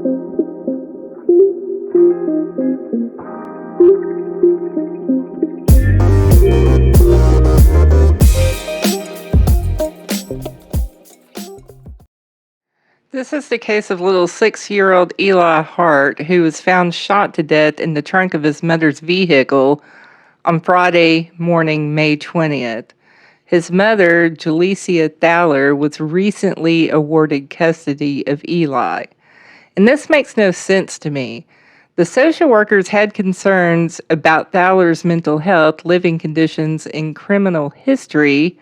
This is the case of little 6-year-old Eli Hart, who was found shot to death in the trunk of his mother's vehicle on Friday morning, May 20th. His mother, Jalecia Thaler, was recently awarded custody of Eli. And this makes no sense to me. The social workers had concerns about Thaler's mental health, living conditions, and criminal history,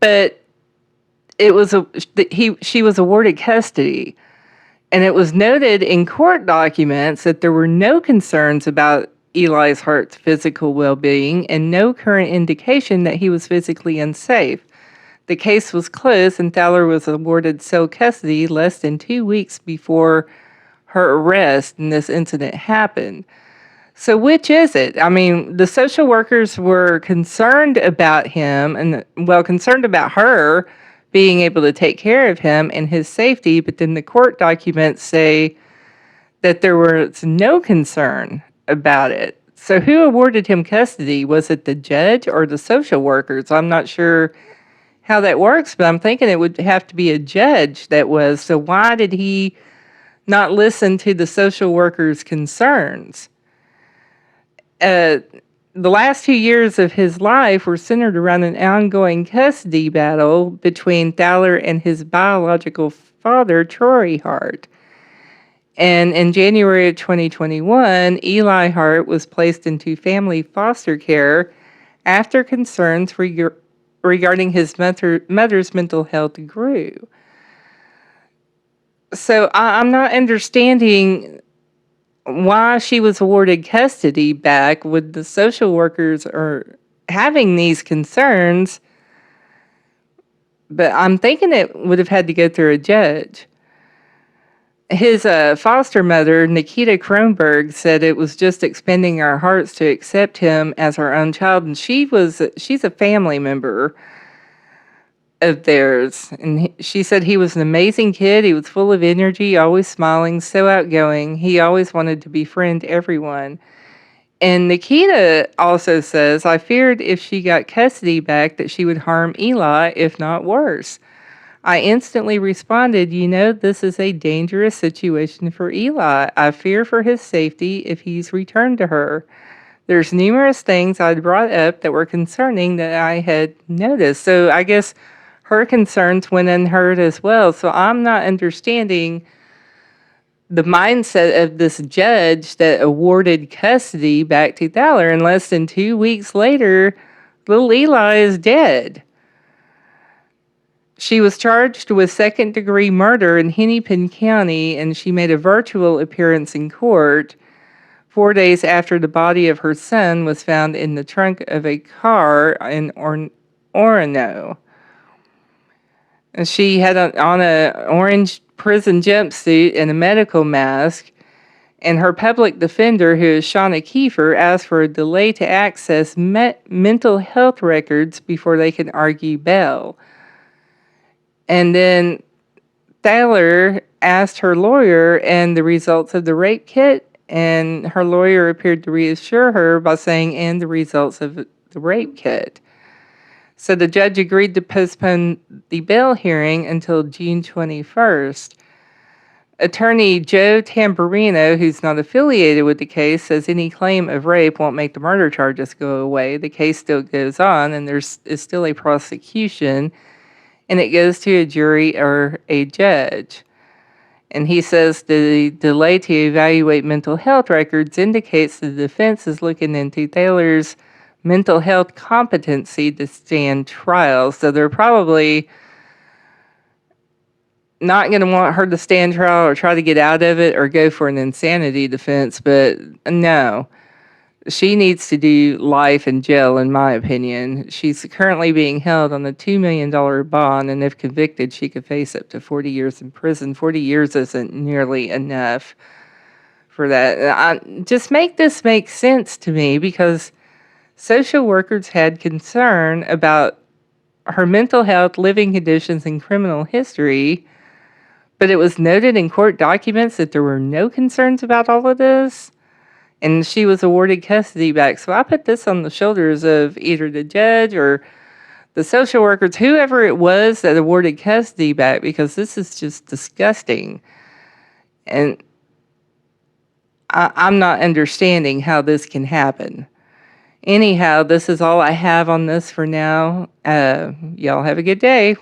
but she was awarded custody, and it was noted in court documents that there were no concerns about Eli Hart's physical well-being and no current indication that he was physically unsafe. The case was closed, and Thaler was awarded sole custody less than 2 weeks before her arrest and this incident happened. So which is it? I mean, the social workers were concerned about him concerned about her being able to take care of him and his safety, but then the court documents say that there was no concern about it. So who awarded him custody? Was it the judge or the social workers? I'm not sure how that works, but I'm thinking it would have to be a judge that was. So why did he not listen to the social workers' concerns? The last 2 years of his life were centered around an ongoing custody battle between Thaler and his biological father, Troy Hart. And in January of 2021, Eli Hart was placed into family foster care after concerns regarding his mother's mental health grew. So I'm not understanding why she was awarded custody back when the social workers are having these concerns, but I'm thinking it would have had to go through a judge. His foster mother, Nikita Kronberg, said it was just expanding our hearts to accept him as our own child, and she's a family member of theirs, and she said he was an amazing kid. He was full of energy, always smiling, so outgoing. He always wanted to befriend everyone. And Nikita also says, I feared if she got custody back that she would harm Eli, if not worse. I instantly responded, this is a dangerous situation for Eli. I fear for his safety if he's returned to her. There's numerous things I'd brought up that were concerning that I had noticed. So I guess her concerns went unheard as well. So I'm not understanding the mindset of this judge that awarded custody back to Thaler, and less than 2 weeks later, little Eli is dead. She was charged with second-degree murder in Hennepin County, and she made a virtual appearance in court 4 days after the body of her son was found in the trunk of a car in Orono. And she had on an orange prison jumpsuit and a medical mask, and her public defender, who is Shauna Kiefer, asked for a delay to access mental health records before they can argue bail. And then Thaler asked her lawyer and the results of the rape kit, and her lawyer appeared to reassure her by saying, and the results of the rape kit. So the judge agreed to postpone the bail hearing until June 21st. Attorney Joe Tamburino, who's not affiliated with the case, says any claim of rape won't make the murder charges go away. The case still goes on, and is still a prosecution, and it goes to a jury or a judge. And he says the delay to evaluate mental health records indicates the defense is looking into Thaler's mental health competency to stand trial. So they're probably not going to want her to stand trial or try to get out of it or go for an insanity defense. But no, she needs to do life in jail, in my opinion. She's currently being held on a $2 million bond, and if convicted, she could face up to 40 years in prison. 40 years isn't nearly enough for that. Just make this make sense to me, because social workers had concern about her mental health, living conditions, and criminal history, But it was noted in court documents that there were no concerns about all of this, and she was awarded custody back. So I put this on the shoulders of either the judge or the social workers, whoever it was that awarded custody back, because this is just disgusting. And I'm not understanding how this can happen. Anyhow, this is all I have on this for now. Y'all have a good day.